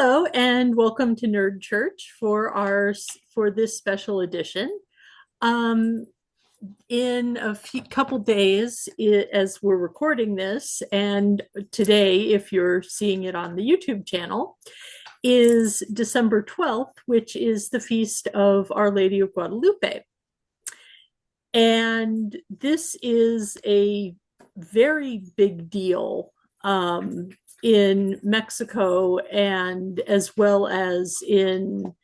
Hello and welcome to Nerd Church for this special edition. Um, in a couple days, as we're recording this, and today, if you're seeing it on the YouTube channel, is December 12th, which is the feast of Our Lady of Guadalupe. And this is a very big deal in Mexico and as well as in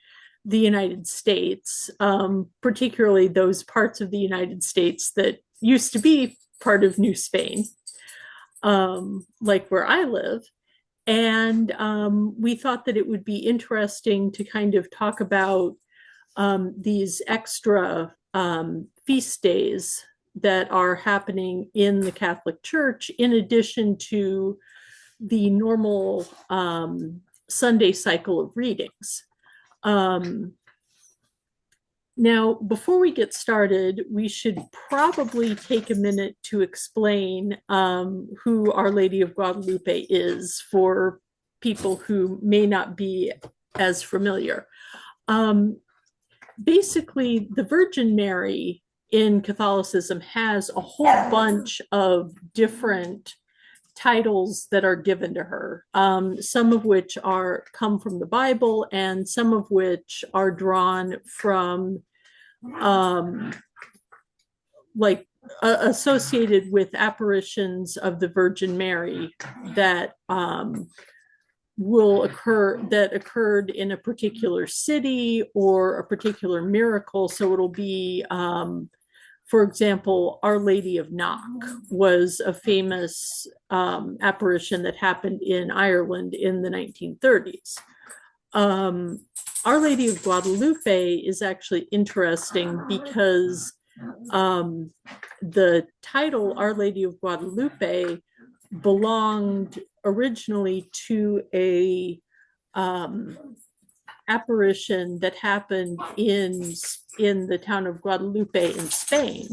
the United States, particularly those parts of the United States that used to be part of New Spain, like where I live. And we thought that it would be interesting to kind of talk about these extra feast days that are happening in the Catholic Church, in addition to the normal Sunday cycle of readings. Now, before we get started, we should probably take a minute to explain who Our Lady of Guadalupe is for people who may not be as familiar. Basically, the Virgin Mary in Catholicism has a whole bunch of different titles that are given to her, some of which come from the Bible and some of which are drawn from associated with apparitions of the Virgin Mary that occurred in a particular city or a particular miracle. So it'll be, for example, Our Lady of Knock was a famous apparition that happened in Ireland in the 1930s. Our Lady of Guadalupe is actually interesting because the title Our Lady of Guadalupe belonged originally to a apparition that happened in the town of Guadalupe in Spain,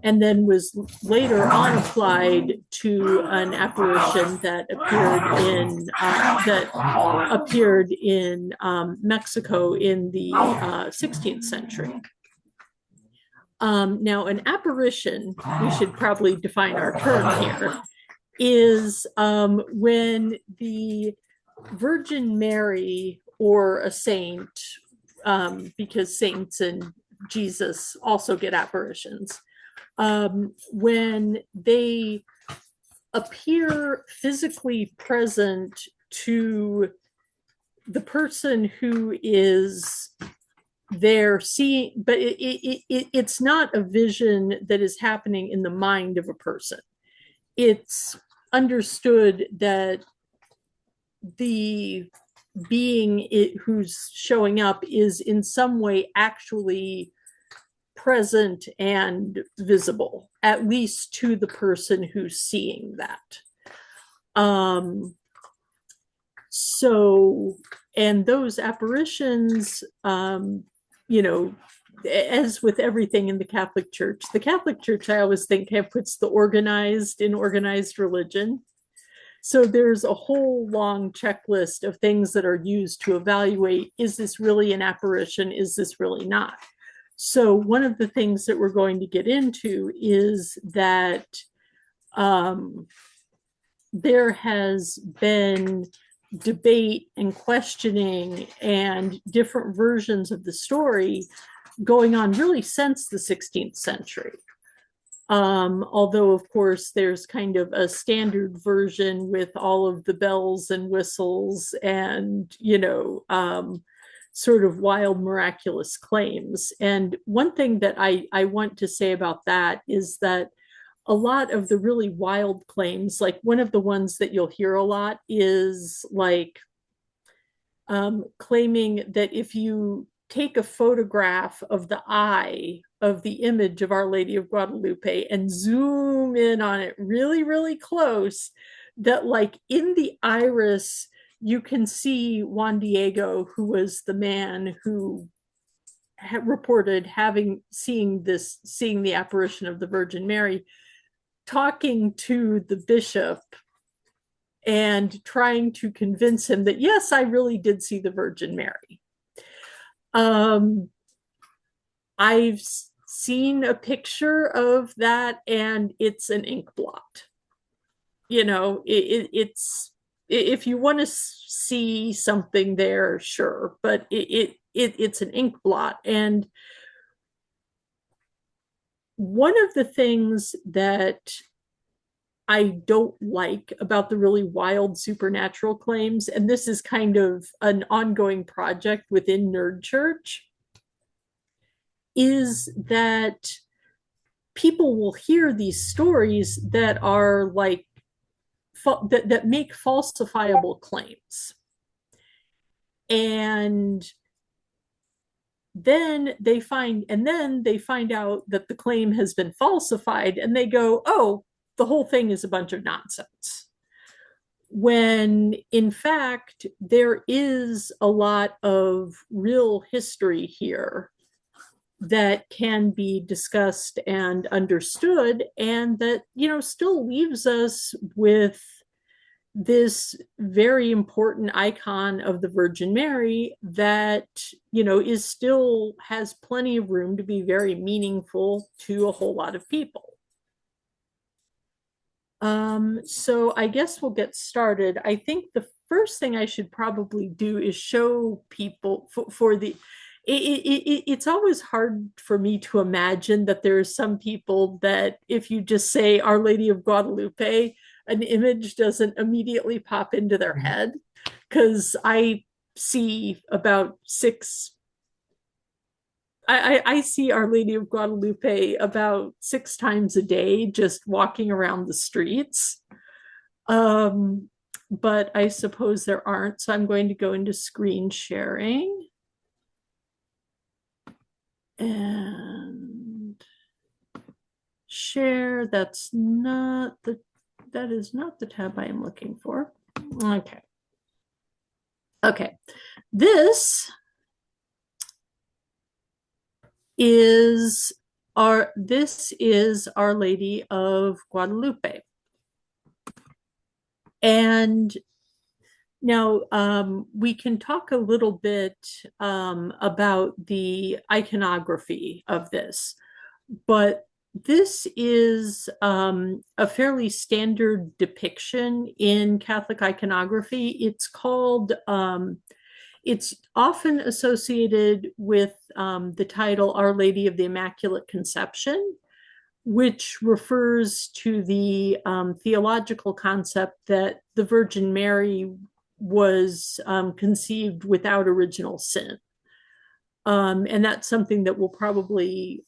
and then was later on applied to an apparition that appeared in Mexico in the 16th century. Now, an apparition, we should probably define our term here, is when the Virgin Mary or a saint, because saints and Jesus also get apparitions, when they appear physically present to the person who is there seeing, but it's not a vision that is happening in the mind of a person. It's understood that the being who's showing up is in some way actually present and visible, at least to the person who's seeing that. And those apparitions, as with everything in the Catholic Church, I always think puts the organized in organized religion. So there's a whole long checklist of things that are used to evaluate, is this really an apparition? Is this really not? So one of the things that we're going to get into is that there has been debate and questioning and different versions of the story going on really since the 16th century. Although, of course, there's kind of a standard version with all of the bells and whistles and, sort of wild, miraculous claims. And one thing that I want to say about that is that a lot of the really wild claims, like one of the ones that you'll hear a lot is like claiming that if you take a photograph of the eye of the image of Our Lady of Guadalupe and zoom in on it really, really close, that like in the iris, you can see Juan Diego, who was the man who had reported seeing the apparition of the Virgin Mary, talking to the bishop and trying to convince him that, yes, I really did see the Virgin Mary. Um, I've seen a picture of that, and it's an ink blot. It's, if you want to see something there, sure, but it's an ink blot. And one of the things that I don't like about the really wild supernatural claims, and this is kind of an ongoing project within Nerd Church, is that people will hear these stories that are like that make falsifiable claims. And then they find out that the claim has been falsified, and they go, "Oh, the whole thing is a bunch of nonsense." When in fact there is a lot of real history here that can be discussed and understood, and that still leaves us with this very important icon of the Virgin Mary that is still has plenty of room to be very meaningful to a whole lot of people. So I guess we'll get started. I think the first thing I should probably do is show people for the it's always hard for me to imagine that there are some people that if you just say Our Lady of Guadalupe, an image doesn't immediately pop into their head, because I see about six I see Our Lady of Guadalupe about 6 times a day just walking around the streets. Um, but I suppose there aren't, so I'm going to go into screen sharing. And share, that is not the tab I am looking for. Okay. Okay. This is Our Lady of Guadalupe. And now we can talk a little bit about the iconography of this, but this is a fairly standard depiction in Catholic iconography. It's often associated with the title Our Lady of the Immaculate Conception, which refers to the theological concept that the Virgin Mary was conceived without original sin. And that's something that we'll probably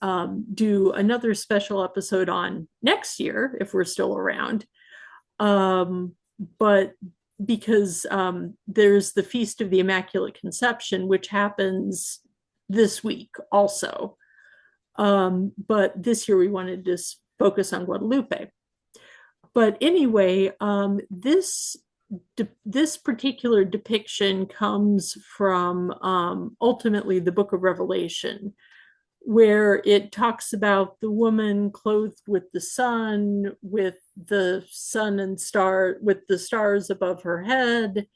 do another special episode on next year if we're still around. But because there's the Feast of the Immaculate Conception, which happens this week also. But this year we wanted to focus on Guadalupe. But anyway, this particular depiction comes from ultimately the Book of Revelation, where it talks about the woman clothed with the sun and with the stars above her head,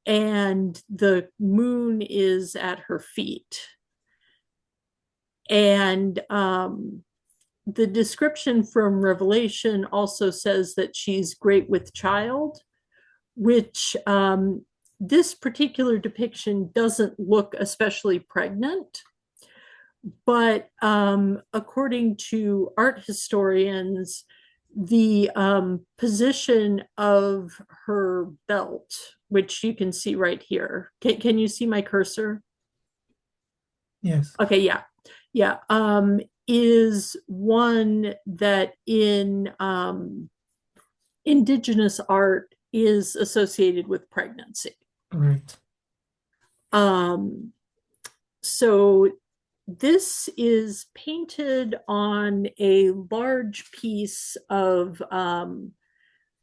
and the moon is at her feet. And the description from Revelation also says that she's great with child, which this particular depiction doesn't look especially pregnant. But according to art historians, the position of her belt, which you can see right here. Can you see my cursor? Yes. Okay, yeah. Yeah. Is one that in indigenous art is associated with pregnancy. Right. So this is painted on a large piece of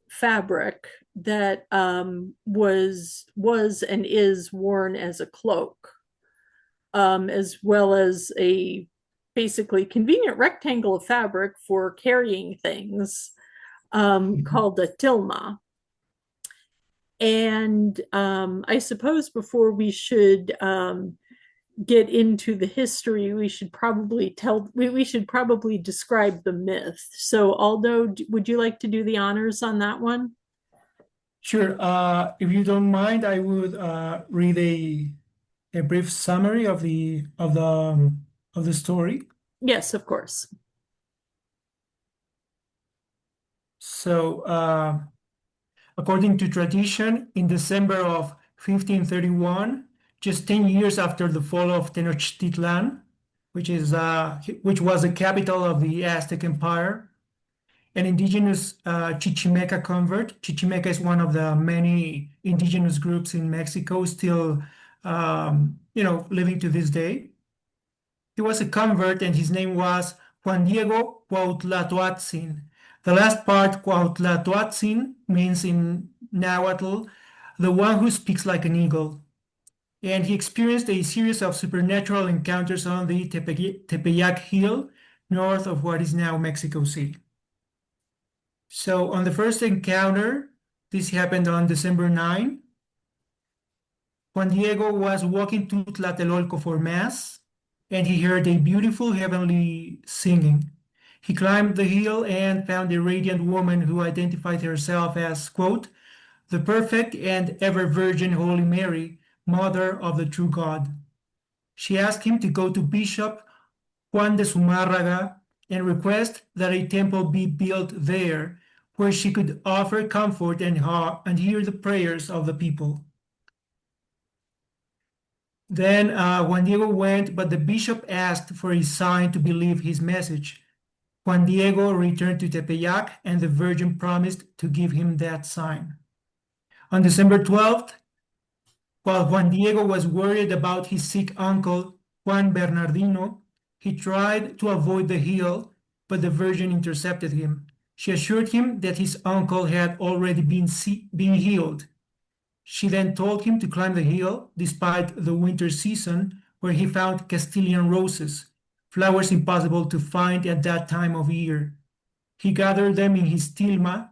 fabric that was and is worn as a cloak, as well as a basically convenient rectangle of fabric for carrying things called a tilma. And I suppose before we should get into the history, we should probably describe the myth. So, Aldo, would you like to do the honors on that one? Sure. If you don't mind, I would read a brief summary of the story. Yes, of course. So, according to tradition, in December of 1531, just 10 years after the fall of Tenochtitlan, which was the capital of the Aztec Empire, an indigenous Chichimeca convert. Chichimeca is one of the many indigenous groups in Mexico still, living to this day. He was a convert, and his name was Juan Diego Cuautlatoatzin. The last part, Cuautlatoatzin, means in Nahuatl, the one who speaks like an eagle. And he experienced a series of supernatural encounters on the Tepeyac Hill, north of what is now Mexico City. So on the first encounter, this happened on December 9. Juan Diego was walking to Tlatelolco for Mass, and he heard a beautiful heavenly singing. He climbed the hill and found a radiant woman who identified herself as, quote, the perfect and ever Virgin Holy Mary, Mother of the true God. She asked him to go to Bishop Juan de Zumárraga and request that a temple be built there where she could offer comfort and hear the prayers of the people. Then Juan Diego went, but the bishop asked for a sign to believe his message. Juan Diego returned to Tepeyac, and the Virgin promised to give him that sign. On December 12th, while Juan Diego was worried about his sick uncle, Juan Bernardino, he tried to avoid the hill, but the Virgin intercepted him. She assured him that his uncle had already been healed. She then told him to climb the hill despite the winter season, where he found Castilian roses, flowers impossible to find at that time of year. He gathered them in his tilma,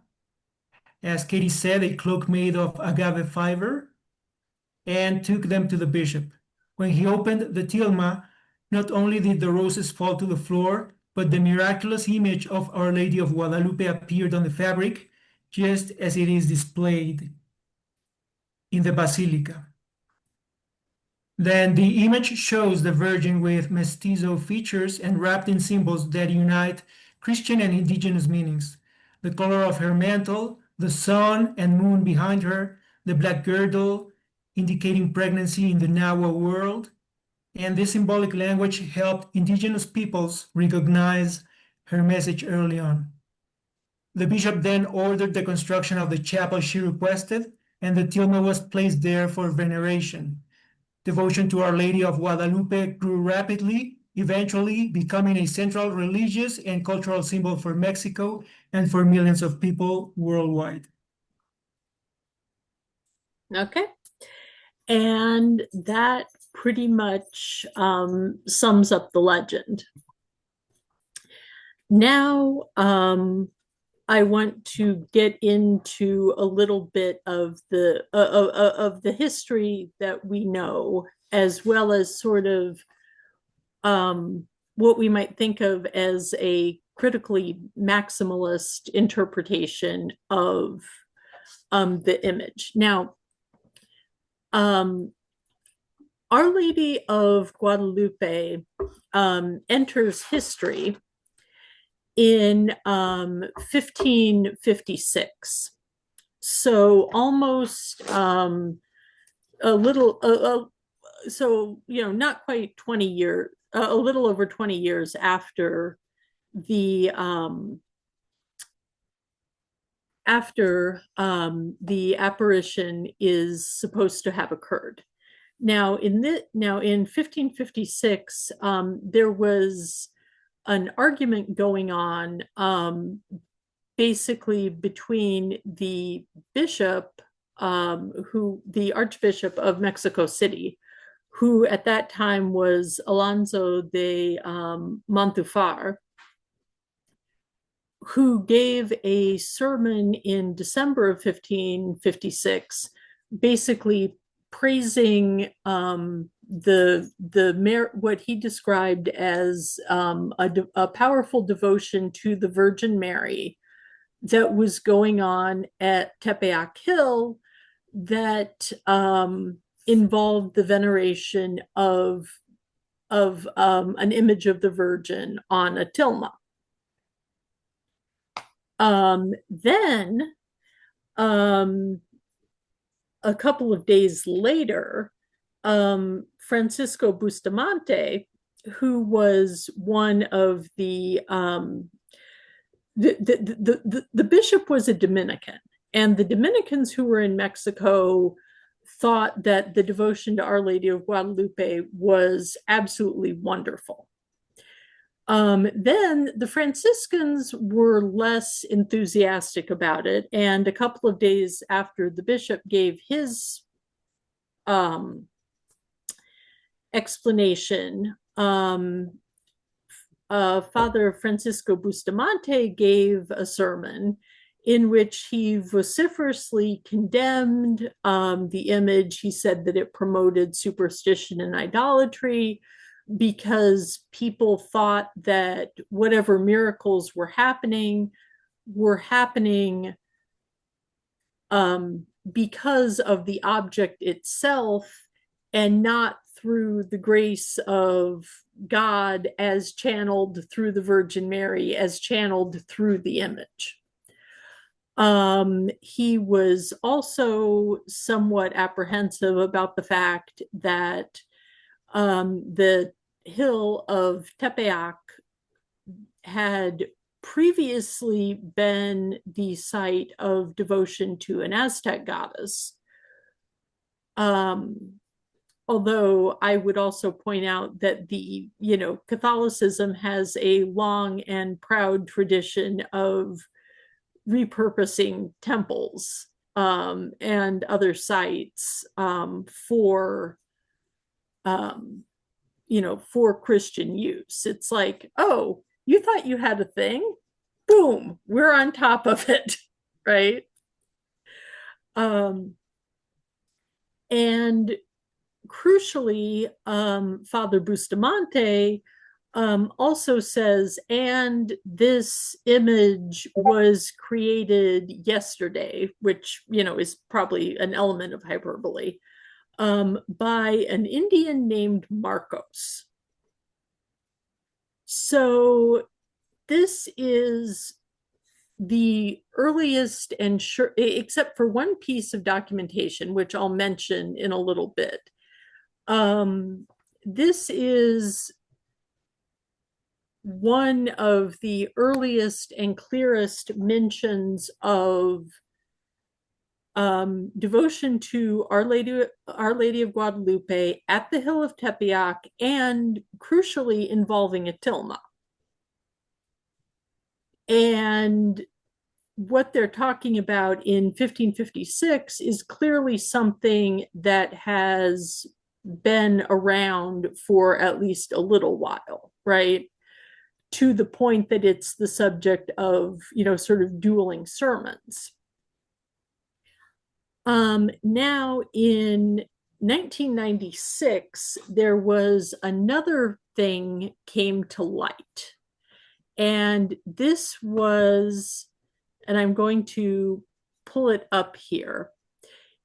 as Katie said, a cloak made of agave fiber, and took them to the bishop. When he opened the tilma, not only did the roses fall to the floor, but the miraculous image of Our Lady of Guadalupe appeared on the fabric, just as it is displayed in the basilica. Then the image shows the Virgin with mestizo features and wrapped in symbols that unite Christian and indigenous meanings. The color of her mantle, the sun and moon behind her, the black girdle indicating pregnancy in the Nahua world, and this symbolic language helped indigenous peoples recognize her message early on. The bishop then ordered the construction of the chapel she requested, and the tilma was placed there for veneration. Devotion to Our Lady of Guadalupe grew rapidly, eventually becoming a central religious and cultural symbol for Mexico and for millions of people worldwide. Okay. And that pretty much sums up the legend. Now, I want to get into a little bit of the history that we know, as well as sort of what we might think of as a critically maximalist interpretation of the image. Now, Our Lady of Guadalupe enters history in 1556. So almost not quite 20 years, a little over 20 years after the apparition is supposed to have occurred. Now in 1556, there was an argument going on, basically between the bishop, the Archbishop of Mexico City, who at that time was Alonso de Montufar, who gave a sermon in December of 1556 basically praising what he described as a powerful devotion to the Virgin Mary that was going on at Tepeyac Hill that involved the veneration of an image of the Virgin on a tilma. Then a couple of days later, Francisco Bustamante, who was one of the bishop was a Dominican, and the Dominicans who were in Mexico thought that the devotion to Our Lady of Guadalupe was absolutely wonderful. Then the Franciscans were less enthusiastic about it, and a couple of days after the bishop gave his explanation, Father Francisco Bustamante gave a sermon in which he vociferously condemned the image. He said that it promoted superstition and idolatry because people thought that whatever miracles were happening because of the object itself and not through the grace of God as channeled through the Virgin Mary, as channeled through the image. He was also somewhat apprehensive about the fact that the hill of Tepeyac had previously been the site of devotion to an Aztec goddess. Although I would also point out that Catholicism has a long and proud tradition of repurposing temples and other sites for Christian use. It's like, oh, you thought you had a thing? Boom, we're on top of it, right? And crucially, Father Bustamante also says, and this image was created yesterday, which, is probably an element of hyperbole, by an Indian named Marcos. So this is the earliest, and sure, except for one piece of documentation, which I'll mention in a little bit. This is one of the earliest and clearest mentions of devotion to Our Lady of Guadalupe at the Hill of Tepeyac, and crucially involving a tilma. And what they're talking about in 1556 is clearly something that has been around for at least a little while, right? To the point that it's the subject of, sort of dueling sermons. Now in 1996, there was another thing came to light. And this was, and I'm going to pull it up here.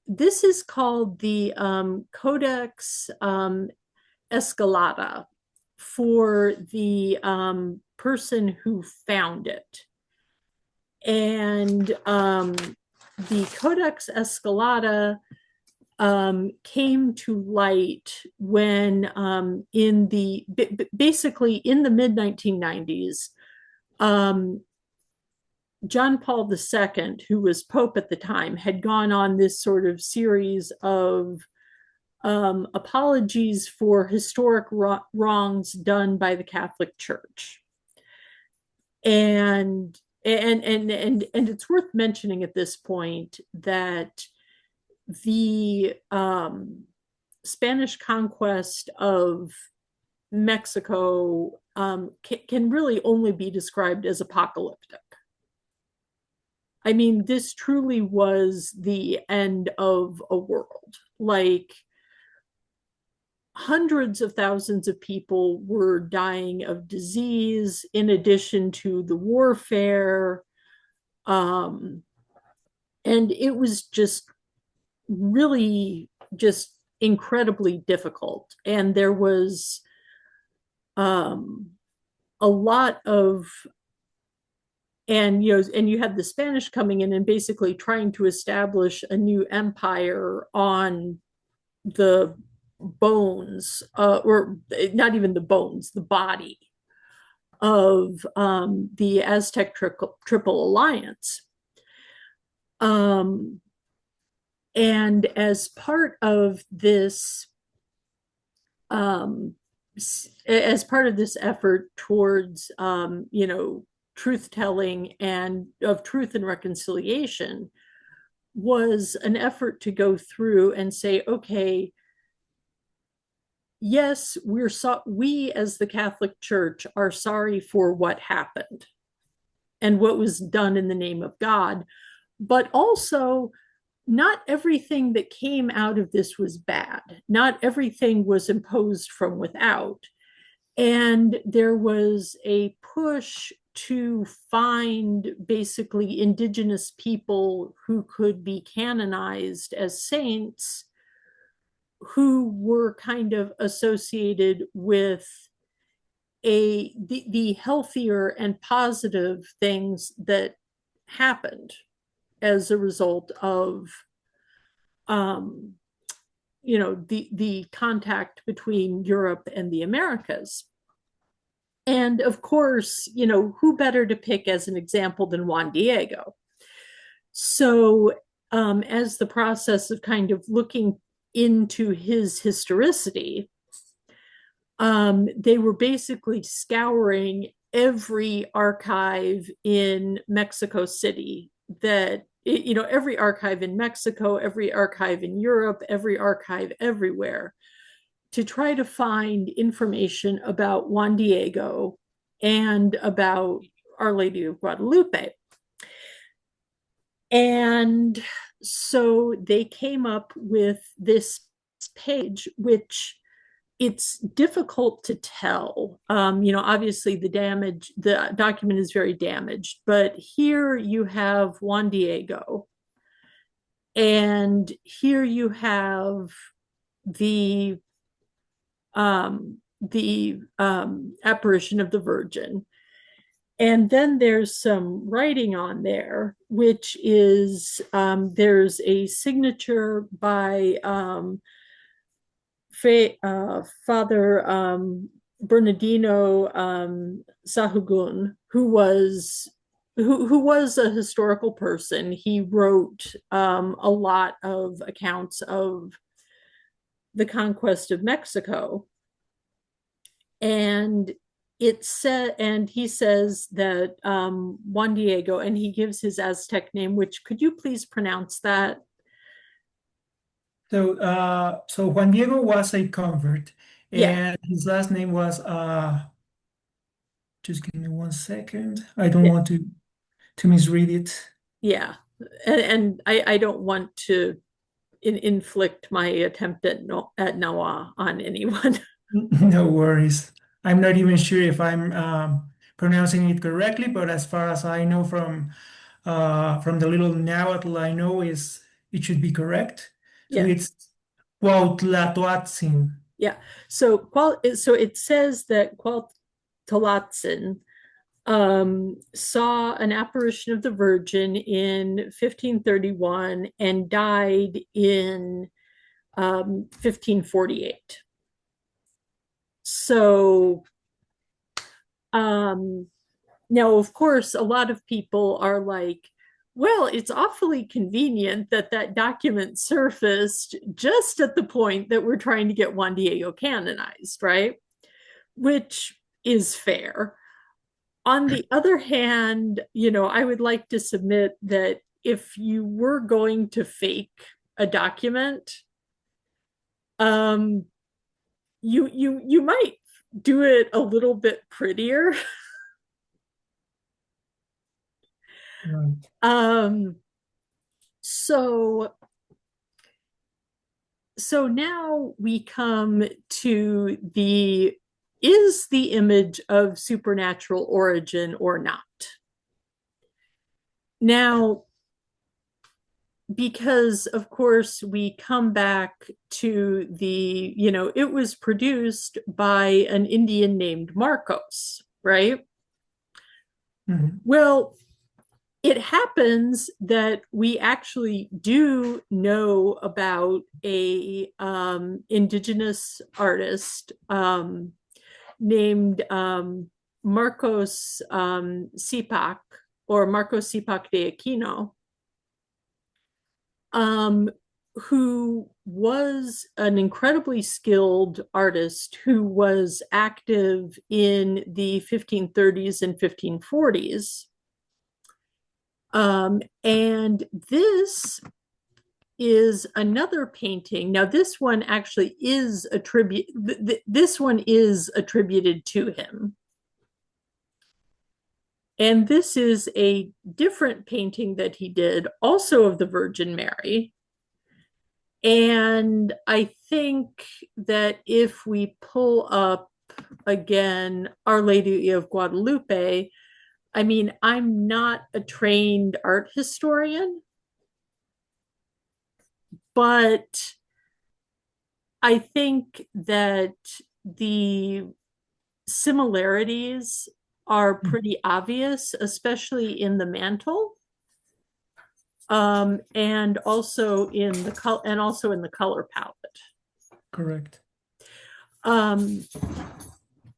This is called the Codex Escalada for the person who found it. And the Codex Escalada came to light when basically in the mid-1990s, John Paul II, who was Pope at the time, had gone on this sort of series of apologies for historic wrongs done by the Catholic Church. And it's worth mentioning at this point that the Spanish conquest of Mexico can really only be described as apocalyptic. I mean, this truly was the end of a world. Like, hundreds of thousands of people were dying of disease in addition to the warfare. Um, and it was just really just incredibly difficult. And there was um, a lot of, and and you had the Spanish coming in and basically trying to establish a new empire on the bones, or not even the bones, the body of the Aztec Triple Alliance. Um, and as part of this, um, as part of this effort towards, truth telling and of truth and reconciliation, was an effort to go through and say, okay, yes, we as the Catholic Church are sorry for what happened and what was done in the name of God, but also not everything that came out of this was bad. Not everything was imposed from without. And there was a push to find basically indigenous people who could be canonized as saints, who were kind of associated with the healthier and positive things that happened as a result of um, the contact between Europe and the Americas. And of course, who better to pick as an example than Juan Diego? So, as the process of kind of looking into his historicity, they were basically scouring every archive in Mexico City every archive in Mexico, every archive in Europe, every archive everywhere, to try to find information about Juan Diego and about Our Lady of Guadalupe. And so they came up with this page, which it's difficult to tell. Obviously the document is very damaged, but here you have Juan Diego, and here you have the apparition of the Virgin. And then there's some writing on there, which is there's a signature by Father Bernardino Sahugun, who was a historical person. He wrote a lot of accounts of the conquest of Mexico, and he says that Juan Diego, and he gives his Aztec name, which could you please pronounce that? So Juan Diego was a convert, Yeah, and his last name was just give me 1 second. I don't yeah, want to misread it. yeah. And I don't want to inflict my attempt at Noah on anyone. No worries. I'm not even sure if I'm pronouncing it correctly, but as far as I know from the little Nahuatl I know is it should be correct. So Yeah, it's Cuauhtlatoatzin. yeah. So it says that Cuauhtlatzin saw an apparition of the Virgin in 1531 and died in 1548. So um, now, of course, a lot of people are like, well, it's awfully convenient that that document surfaced just at the point that we're trying to get Juan Diego canonized, right? Which is fair. On the other hand, I would like to submit that if you were going to fake a document, um, you might do it a little bit prettier. Right. Um, so so now we come to the is the image of supernatural origin or not? Now, because of course we come back to it was produced by an Indian named Marcos, right? Mhm. Well, it happens that we actually do know about a indigenous artist named Marcos Sipak or Marcos Sipak de Aquino, um, who was an incredibly skilled artist who was active in the 1530s and 1540s. And this is another painting. Now, this one actually is this one is attributed to him. And this is a different painting that he did, also of the Virgin Mary. And I think that if we pull up again Our Lady of Guadalupe, I mean, I'm not a trained art historian, but I think that the similarities are pretty obvious, especially in the mantle, and also in the color palette. Correct. Um,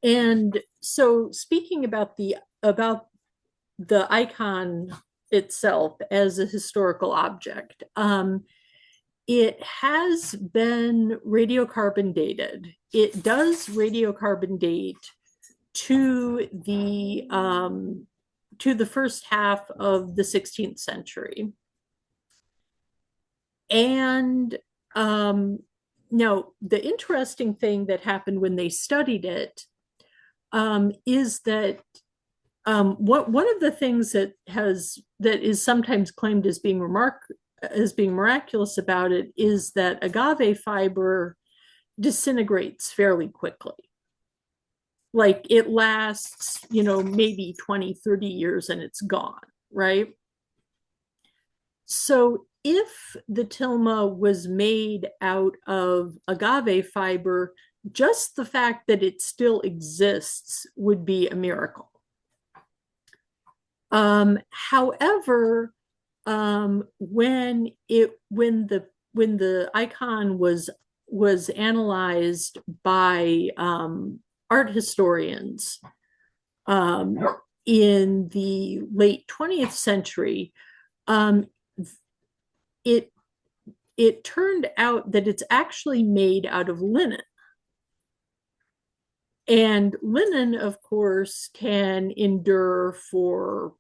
and so, speaking about the icon itself as a historical object, it has been radiocarbon dated. It does radiocarbon date to the first half of the 16th century. And now the interesting thing that happened when they studied it is that one of the things that is sometimes claimed as being miraculous about it is that agave fiber disintegrates fairly quickly. Like it lasts, maybe 20, 30 years and it's gone, right? So if the tilma was made out of agave fiber, just the fact that it still exists would be a miracle. However, when the icon was analyzed by art historians um, in the late 20th century, um, it it turned out that it's actually made out of linen. And linen, of course, can endure for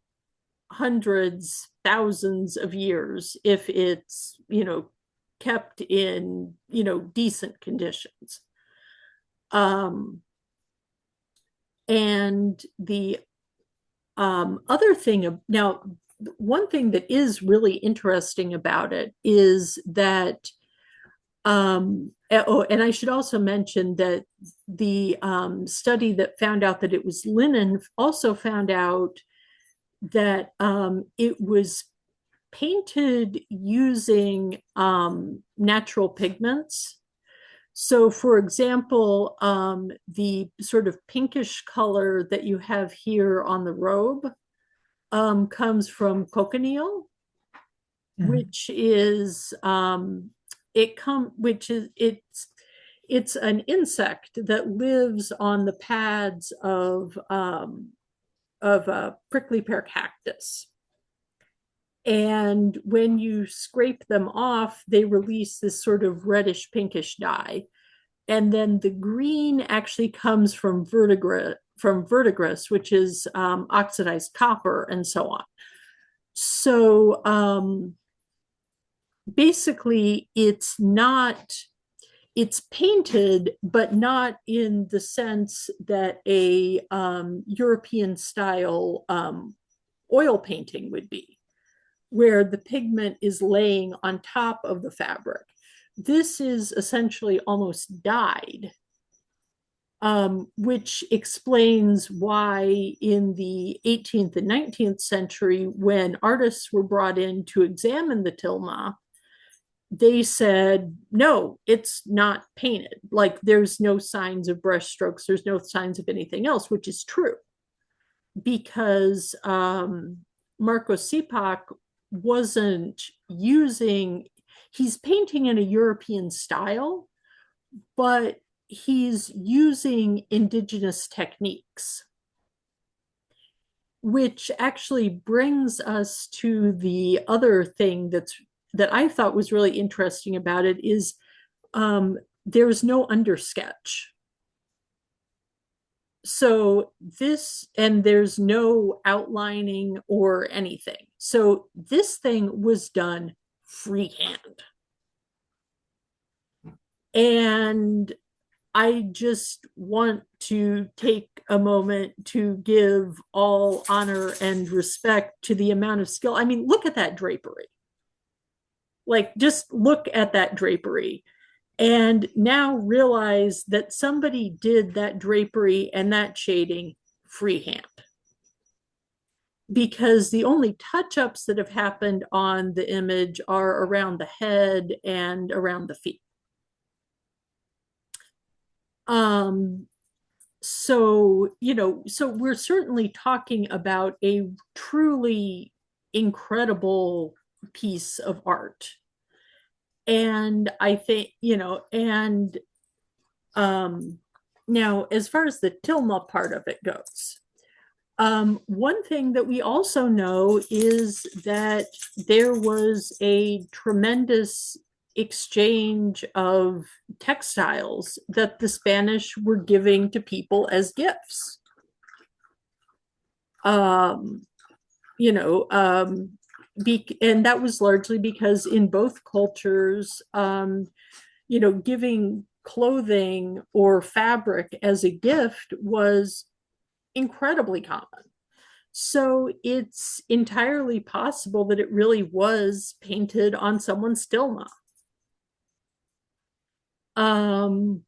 hundreds, thousands of years if it's, kept in, decent conditions. Um, and the other thing, now, one thing that is really interesting about it is that, and I should also mention that the study that found out that it was linen also found out that it was painted using natural pigments. So, for example, the sort of pinkish color that you have here on the robe comes from cochineal, Mhm. which is it's an insect that lives on the pads of a prickly pear cactus. And when you scrape them off, they release this sort of reddish pinkish dye. And then the green actually comes from verdigris, which is oxidized copper, and so on. So basically, it's painted, but not in the sense that a European style oil painting would be, where the pigment is laying on top of the fabric. This is essentially almost dyed, which explains why in the 18th and 19th century, when artists were brought in to examine the tilma, they said, no, it's not painted. Like there's no signs of brush strokes, there's no signs of anything else, which is true because Marco Sipak wasn't using, he's painting in a European style, but he's using indigenous techniques, which actually brings us to the other thing that I thought was really interesting about it is there's no undersketch. So this, and there's no outlining or anything. So this thing was done freehand. And I just want to take a moment to give all honor and respect to the amount of skill. I mean, look at that drapery. Like, just look at that drapery. And now realize that somebody did that drapery and that shading freehand. Because the only touch-ups that have happened on the image are around the head and around the feet. So, you know, so we're certainly talking about a truly incredible piece of art. And I think, you know, and now as far as the tilma part of it goes, one thing that we also know is that there was a tremendous exchange of textiles that the Spanish were giving to people as gifts. You know, and that was largely because in both cultures, you know, giving clothing or fabric as a gift was incredibly common. So it's entirely possible that it really was painted on someone's tilma. And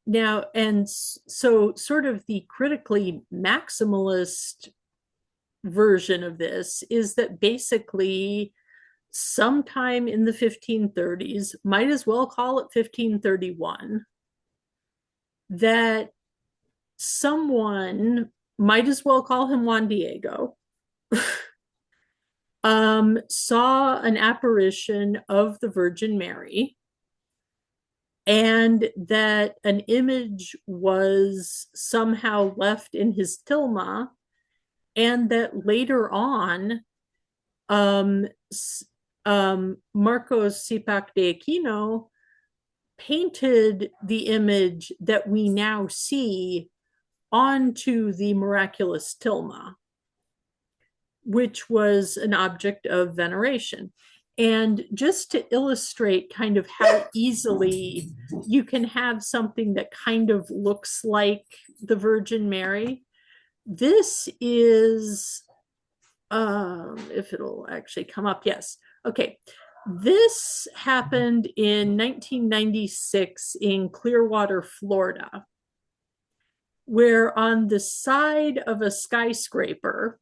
now, and so sort of the critically maximalist version of this is that basically sometime in the 1530s, might as well call it 1531, that someone, might as well call him Juan Diego, saw an apparition of the Virgin Mary, and that an image was somehow left in his tilma, and that later on, Marcos Sipak de Aquino painted the image that we now see onto the miraculous tilma, which was an object of veneration. And just to illustrate kind of how easily you can have something that kind of looks like the Virgin Mary, this is, if it'll actually come up, yes. Okay, this happened in 1996 in Clearwater, Florida, where on the side of a skyscraper,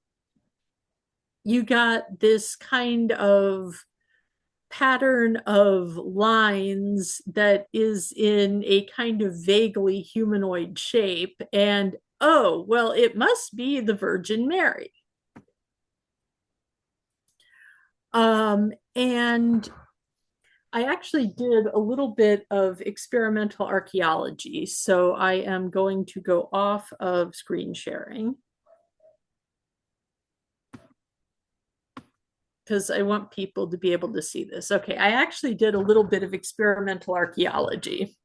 you got this kind of pattern of lines that is in a kind of vaguely humanoid shape. And oh, well, it must be the Virgin Mary. And I actually did a little bit of experimental archaeology, so I am going to go off of screen sharing because I want people to be able to see this. Okay, I actually did a little bit of experimental archaeology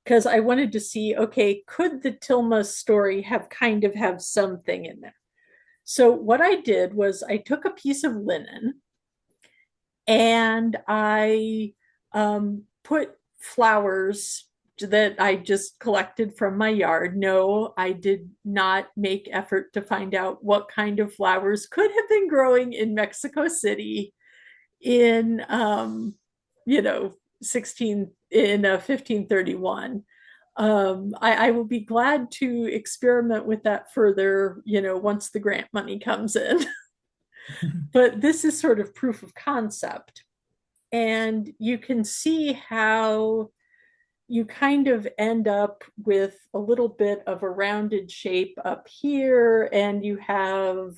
because I wanted to see, okay, could the Tilma story have something in there? So what I did was I took a piece of linen and I put flowers that I just collected from my yard. No, I did not make effort to find out what kind of flowers could have been growing in Mexico City in you know 16 in 1531. I will be glad to experiment with that further, once the grant money comes in. But this is sort of proof of concept. And you can see how you kind of end up with a little bit of a rounded shape up here, and you have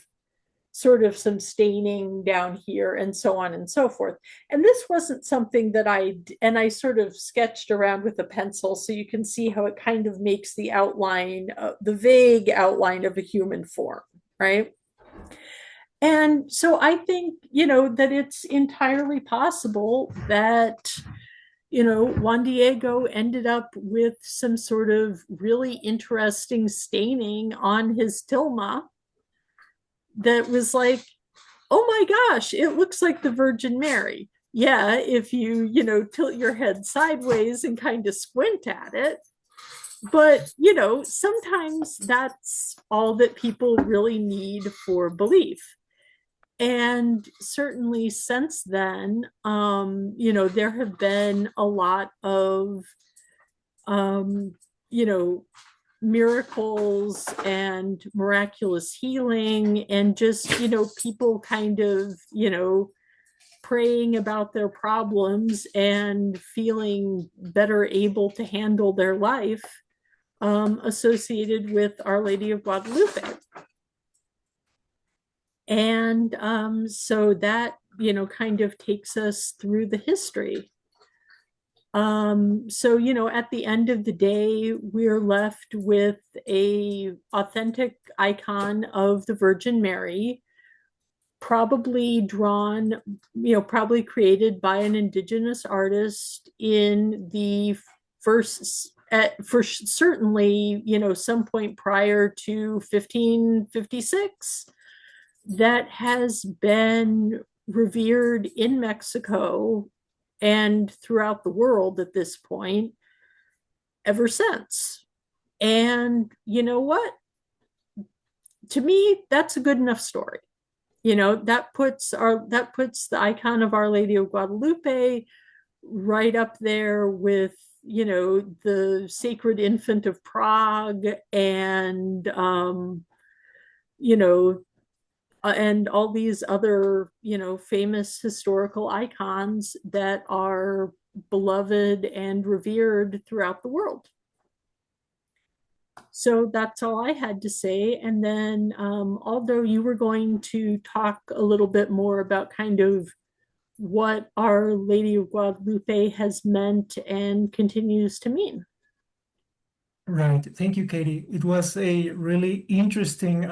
sort of some staining down here, and so on and so forth. And this wasn't something that I sort of sketched around with a pencil, so you can see how it kind of makes the outline, the vague outline of a human form, right? And so I think, that it's entirely possible that, Juan Diego ended up with some sort of really interesting staining on his tilma that was like, oh my gosh, it looks like the Virgin Mary. Yeah, if you, tilt your head sideways and kind of squint at it. But, sometimes that's all that people really need for belief. And certainly since then, there have been a lot of, um, you know, miracles and miraculous healing, and just, people kind of, praying about their problems and feeling better able to handle their life, associated with Our Lady of Guadalupe. And so that, kind of takes us through the history. So, at the end of the day, we're left with a authentic icon of the Virgin Mary, probably drawn, probably created by an indigenous artist in the first, for certainly, some point prior to 1556, that has been revered in Mexico and throughout the world at this point ever since. And you know what? To me, that's a good enough story. That puts the icon of Our Lady of Guadalupe right up there with, the Sacred Infant of Prague, and you know and all these other, famous historical icons that are beloved and revered throughout the world. So that's all I had to say. And then, Aldo, you were going to talk a little bit more about kind of what Our Lady of Guadalupe has meant and continues to mean. Right. Thank you, Katie. It was a really interesting,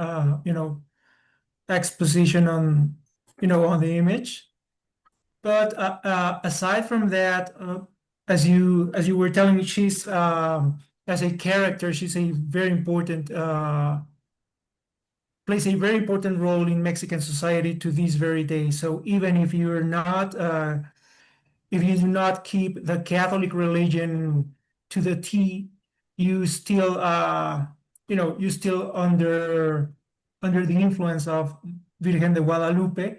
exposition on, on the image. But aside from that, as you were telling me, she's as a character, she's a very important plays a very important role in Mexican society to this very day. So even if you do not keep the Catholic religion to the T, you still you still under the influence of Virgen de Guadalupe.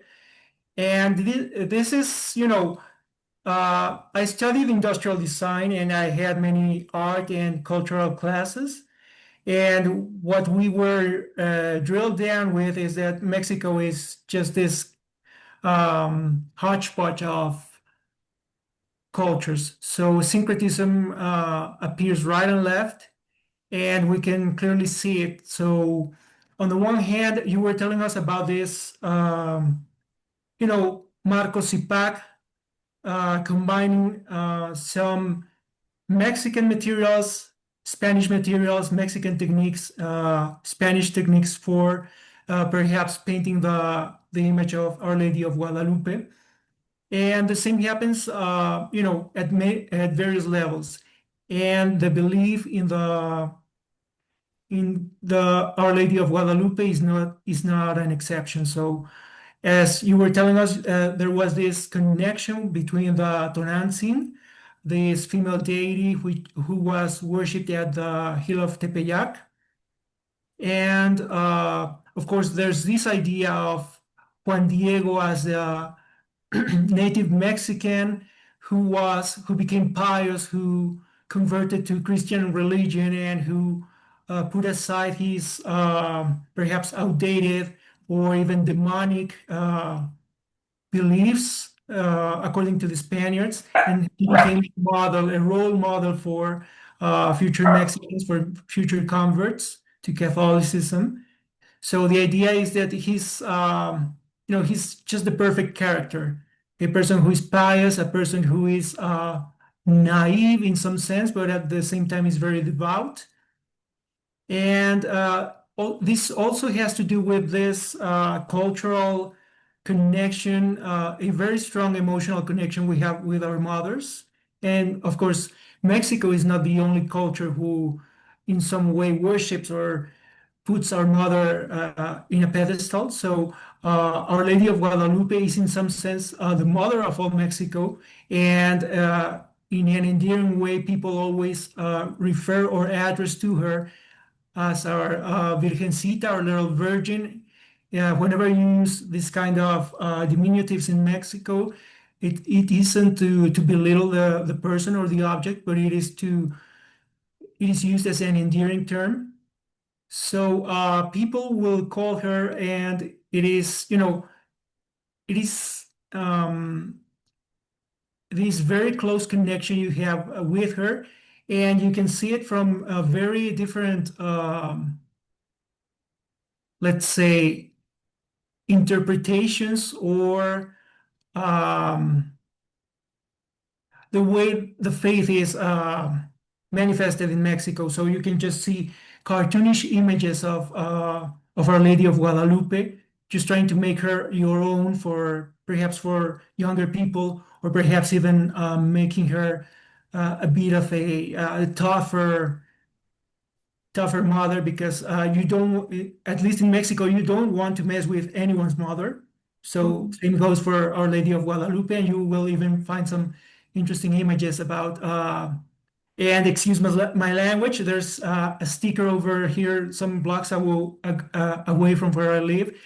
And this is, I studied industrial design and I had many art and cultural classes. And what we were drilled down with is that Mexico is just this hodgepodge of cultures. So syncretism appears right and left, and we can clearly see it. So on the one hand, you were telling us about this, Marco Zipac combining some Mexican materials, Spanish materials, Mexican techniques, Spanish techniques for perhaps painting the image of Our Lady of Guadalupe. And the same happens, at various levels. And the belief in the Our Lady of Guadalupe is not an exception. So, as you were telling us, there was this connection between the Tonantzin, this female deity who was worshipped at the hill of Tepeyac. And of course, there's this idea of Juan Diego as a native Mexican who became pious, who converted to Christian religion, and who put aside his perhaps outdated or even demonic beliefs, according to the Spaniards, and he became a role model for future Mexicans, for future converts to Catholicism. So the idea is that he's just the perfect character, a person who is pious, a person who is naive in some sense, but at the same time is very devout. And this also has to do with this cultural connection, a very strong emotional connection we have with our mothers. And of course, Mexico is not the only culture who, in some way, worships or puts our mother in a pedestal. So Our Lady of Guadalupe is, in some sense, the mother of all Mexico. And in an endearing way, people always refer or address to her as our Virgencita, our little virgin. Whenever you use this kind of diminutives in Mexico, it isn't to belittle the person or the object, but it is used as an endearing term. So people will call her, and it is this very close connection you have with her, and you can see it from a very different, let's say, interpretations or um, the way the faith is manifested in Mexico. So you can just see cartoonish images of Our Lady of Guadalupe, just trying to make her your own for perhaps for younger people, or perhaps even making her a bit of a tougher mother, because you don't, at least in Mexico, you don't want to mess with anyone's mother. So Mhm. same goes for Our Lady of Guadalupe, and you will even find some interesting images about. And excuse my language. There's a sticker over here, some blocks away from where I live,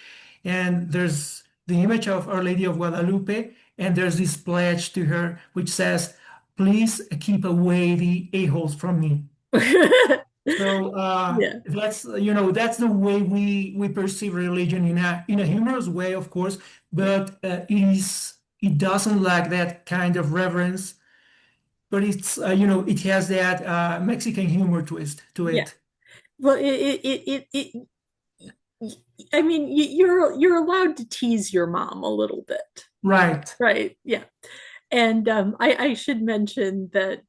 and there's the image of Our Lady of Guadalupe, and there's this pledge to her which says, "Please keep away the a-holes from me." So Yeah, that's the way we perceive religion in a humorous way, of course, yeah, but it doesn't lack that kind of reverence, but it's it has that Mexican humor twist to yeah. it. Well, I mean, you're allowed to tease your mom a little bit, Right. right? Yeah. And I should mention that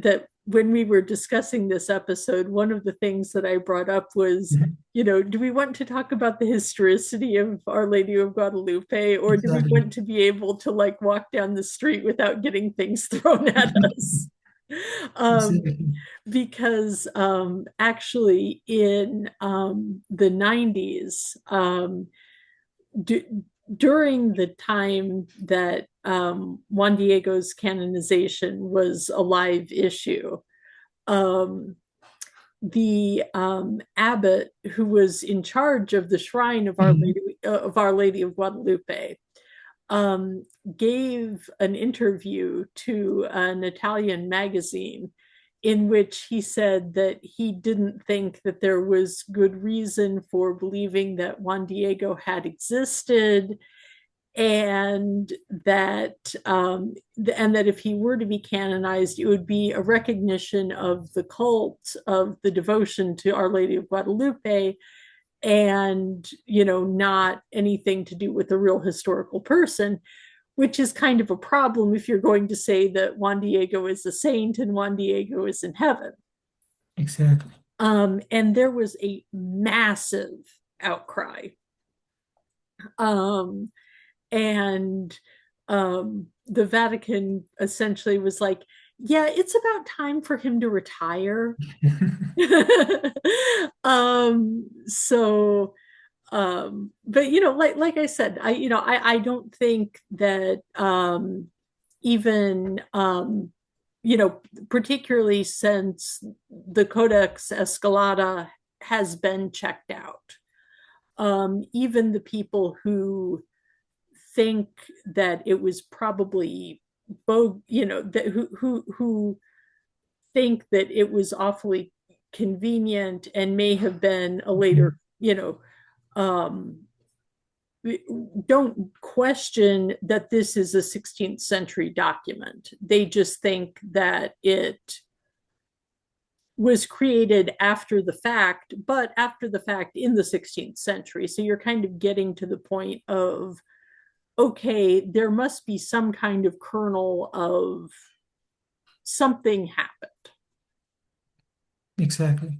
that when we were discussing this episode, one of the things that I brought up was, Mhm. do we want to talk about the historicity of Our Lady of Guadalupe, or do we Exactly. want to be able to like walk down the street without getting things thrown at us? Um, Exactly. because actually in the 90s, d during the time that Juan Diego's canonization was a live issue, um, the abbot who was in charge of the shrine Mhm. Of Our Lady of Guadalupe um, gave an interview to an Italian magazine in which he said that he didn't think that there was good reason for believing that Juan Diego had existed, and that if he were to be canonized, it would be a recognition of the cult, of the devotion to Our Lady of Guadalupe, and not anything to do with a real historical person, which is kind of a problem if you're going to say that Juan Diego is a saint and Juan Diego is in heaven. Exactly. And there was a massive outcry. Um, and the Vatican essentially was like, yeah, it's about time for him to retire. So but like I said, I don't think that even particularly since the Codex Escalada has been checked out. Even the people who think that it was probably who think that it was awfully convenient and may have been a later, um, don't question that this is a 16th century document. They just think that it was created after the fact, but after the fact in the 16th century. So you're kind of getting to the point of, okay, there must be some kind of kernel of something happened. Exactly.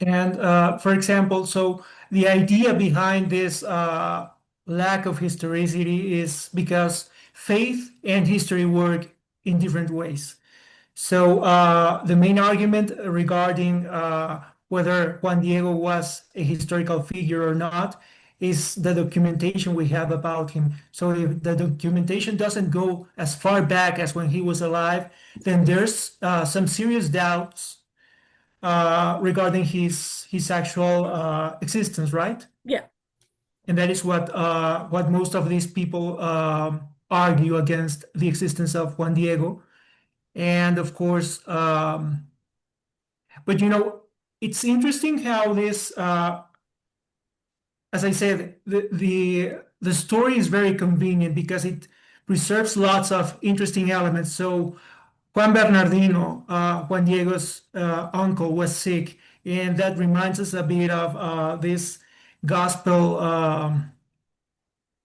And for example, so the idea behind this lack of historicity is because faith and history work in different ways. So the main argument regarding whether Juan Diego was a historical figure or not is the documentation we have about him. So if the documentation doesn't go as far back as when he was alive, then there's some serious doubts regarding his actual existence, right? Yeah. And that is what most of these people argue against the existence of Juan Diego. And of course, but it's interesting how this, as I said, the story is very convenient because it preserves lots of interesting elements. So Juan Bernardino, Juan Diego's uncle, was sick, and that reminds us a bit of this gospel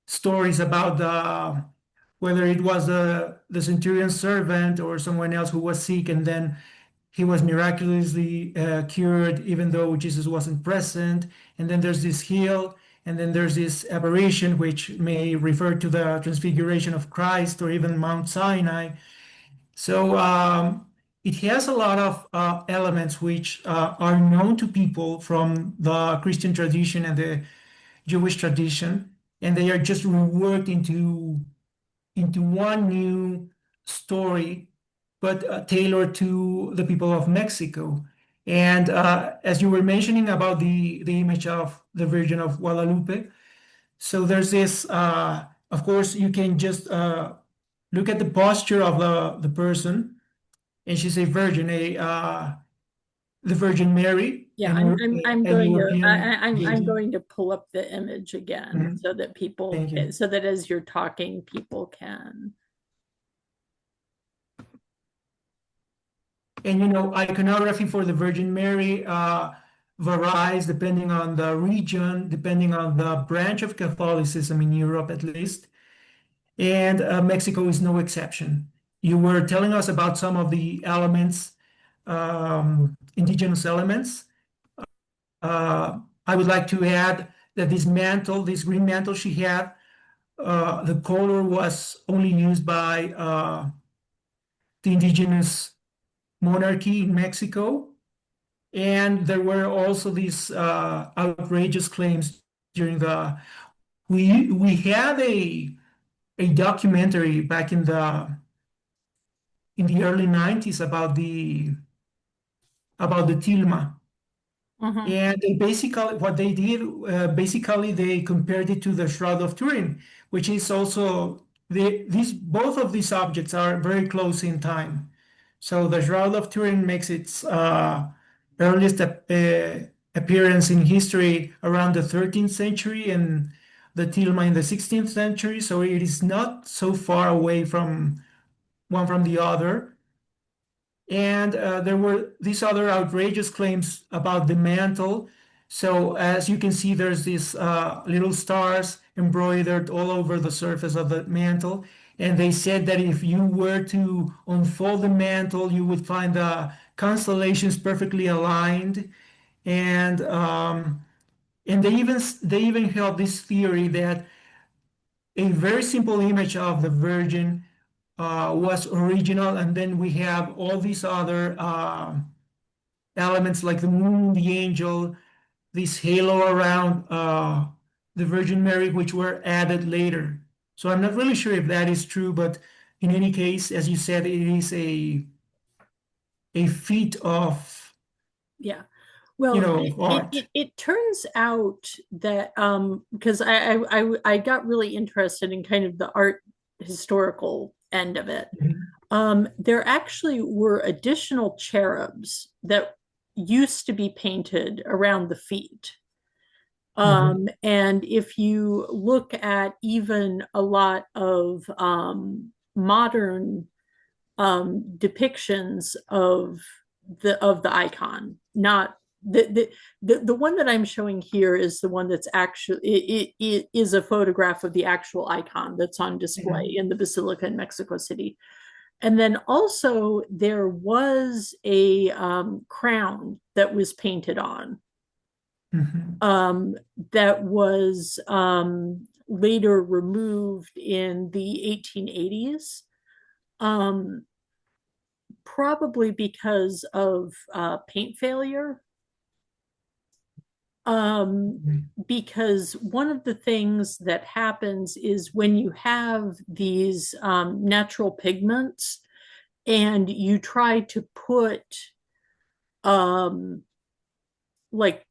stories about whether it was the centurion's servant or someone else who was sick, and then he was miraculously cured, even though Jesus wasn't present. And then there's this heal, and then there's this apparition, which may refer to the transfiguration of Christ or even Mount Sinai. So it has a lot of elements which are known to people from the Christian tradition and the Jewish tradition, and they are just reworked into one new story, but tailored to the people of Mexico. And as you were mentioning about the image of the Virgin of Guadalupe, so there's this. Of course, you can just look at the posture of the person, and she's a virgin, the Virgin Mary, Yeah, I'm an going to European I'm virgin. going to pull up the image again Mhm. so that people Thank you. so that as you're talking, people can. And iconography for the Virgin Mary varies depending on the region, depending on the branch of Catholicism in Europe, at least. And Mexico is no exception. You were telling us about some of the elements, indigenous elements. I would like to add that this mantle, this green mantle she had, the color was only used by the indigenous monarchy in Mexico. And there were also these outrageous claims during the. We had a documentary back in the early 90s about the tilma. Mhm. And they basically, what they did, basically they compared it to the Shroud of Turin, which is also these both of these objects are very close in time. So the Shroud of Turin makes its earliest appearance in history around the 13th century, and the tilma in the 16th century. So it is not so far away from one from the other. And there were these other outrageous claims about the mantle. So as you can see, there's these little stars embroidered all over the surface of the mantle. And they said that if you were to unfold the mantle, you would find the constellations perfectly aligned. And they even held this theory that a very simple image of the Virgin was original, and then we have all these other elements like the moon, the angel, this halo around the Virgin Mary, which were added later. So I'm not really sure if that is true, but in any case, as you said, it is a feat of, Yeah. Well, of art. it turns out that because I got really interested in kind of the art historical end of it. Mhm. There actually were additional cherubs that used to be painted around the feet. Mhm. And if you look at even a lot of modern depictions of the icon, not the one that I'm showing here is the one that's actually it is a photograph of the actual icon that's on display Mhm. in the Basilica in Mexico City. And then also there was a crown that was painted on Mhm. um, that was later removed in the 1880s, um, probably because of paint failure. Um, Mhm. because one of the things that happens is when you have these natural pigments and you try to put um, like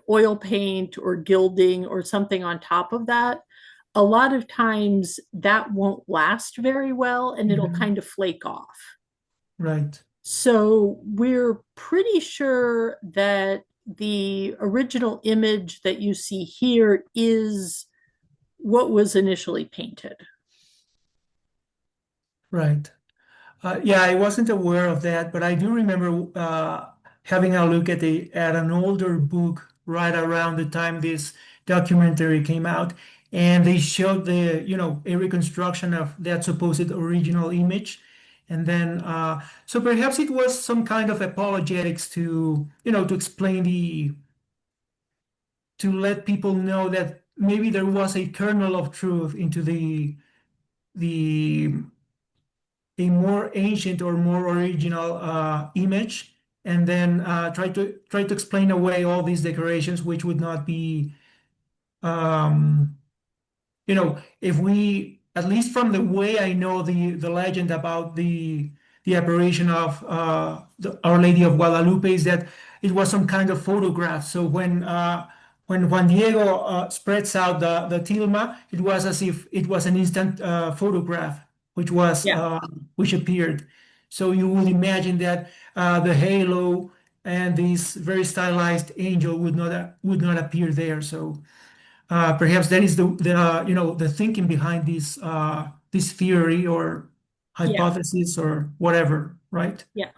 oil paint or gilding or something on top of that, a lot of times that won't last very well and it'll Mhm. kind of flake off. Right. So we're pretty sure that the original image that you see here is what was initially painted. Right. Yeah, I wasn't aware of that, but I do remember having a look at an older book right around the time this documentary came out, and they showed a reconstruction of that supposed original image, and then so perhaps it was some kind of apologetics to explain to let people know that maybe there was a kernel of truth into the a more ancient or more original image, and then try to explain away all these decorations, which would not be um, if we, at least from the way I know the legend about the apparition of Our Lady of Guadalupe, is that it was some kind of photograph. So when Juan Diego spreads out the tilma, it was as if it was an instant photograph, which was Yeah, which appeared. So you would imagine that the halo and this very stylized angel would not appear there. So perhaps that is the thinking behind this theory or yeah, hypothesis or whatever, right? yeah.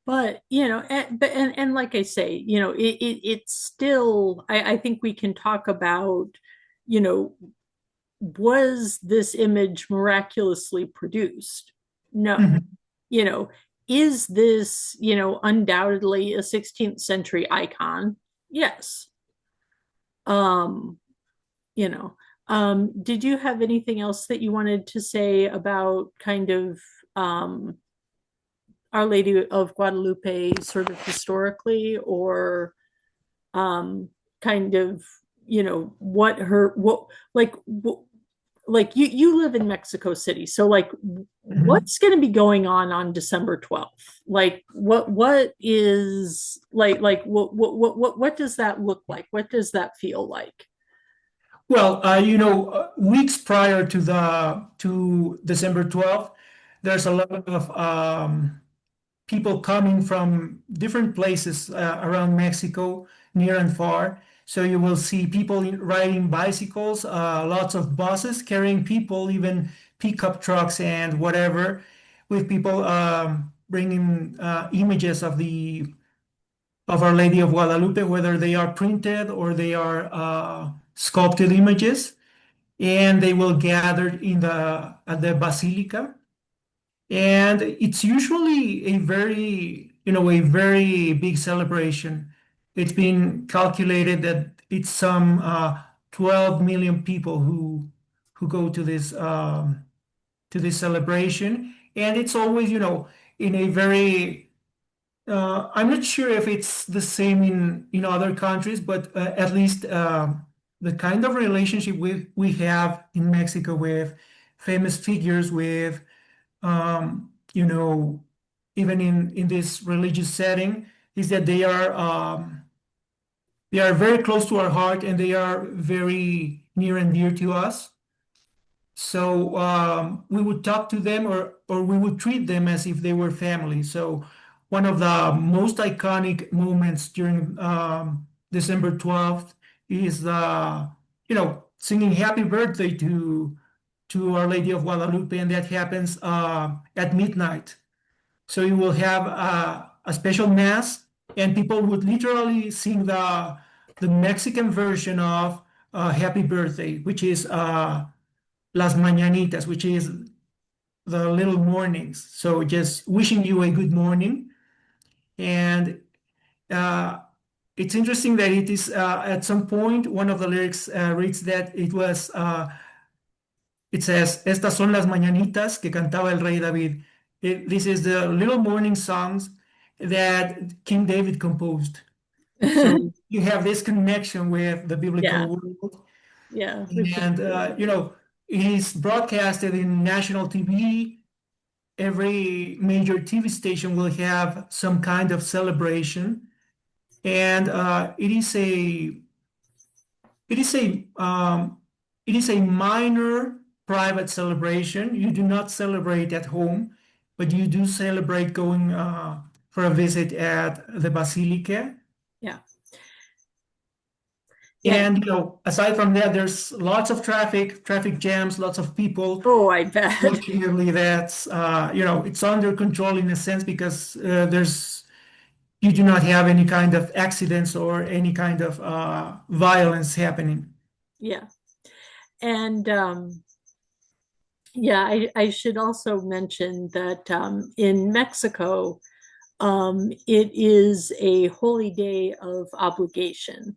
But and like I say, it's still. I think we can talk about, you know, was this image miraculously produced? No. Mhm. You know, is this, undoubtedly a 16th century icon? Yes. Um, you know, did you have anything else that you wanted to say about kind of Our Lady of Guadalupe sort of historically, or um, kind of, what her, what, like you live in Mexico City, so like Mhm. what's going to be going on December 12th? Like what is what does that look like? What does that feel like? Well, weeks prior to December 12th, there's a lot of people coming from different places around Mexico, near and far. So you will see people riding bicycles, lots of buses carrying people, even pickup trucks and whatever, with people bringing images of Our Lady of Guadalupe, whether they are printed or they are sculpted images, and they will gather in the at the basilica, and it's usually a very big celebration. It's been calculated that it's some 12 million people who go to this celebration, and it's always, in a very I'm not sure if it's the same in other countries, but at least the kind of relationship we have in Mexico with famous figures with, you know, even in this religious setting, is that they are very close to our heart and they are very near and dear to us. So we would talk to them or we would treat them as if they were family. So one of the most iconic moments during December 12th is singing happy birthday to Our Lady of Guadalupe, and that happens at midnight. So you will have a special mass, and people would literally sing the Mexican version of Happy Birthday, which is Las Mañanitas, which is the little mornings. So just wishing you a good morning. And uh, it's interesting that it is at some point, one of the lyrics reads that it says, Estas son las mañanitas que cantaba el rey David. This is the little morning songs that King David composed. So you have this connection with the biblical Yeah, world. yeah, which is And, great. it is broadcasted in national TV. Every major TV station will have some kind of celebration. And it is it is a minor private celebration. You do not celebrate at home, but you do celebrate going for a visit at the Basilica. Yeah, yeah. And aside from that, there's lots of traffic jams, lots of people. Oh, I bet. Fortunately, that's it's under control in a sense because there's you do not have any kind of accidents or any kind of violence happening. Yeah. And yeah, I should also mention that in Mexico, it is a holy day of obligation.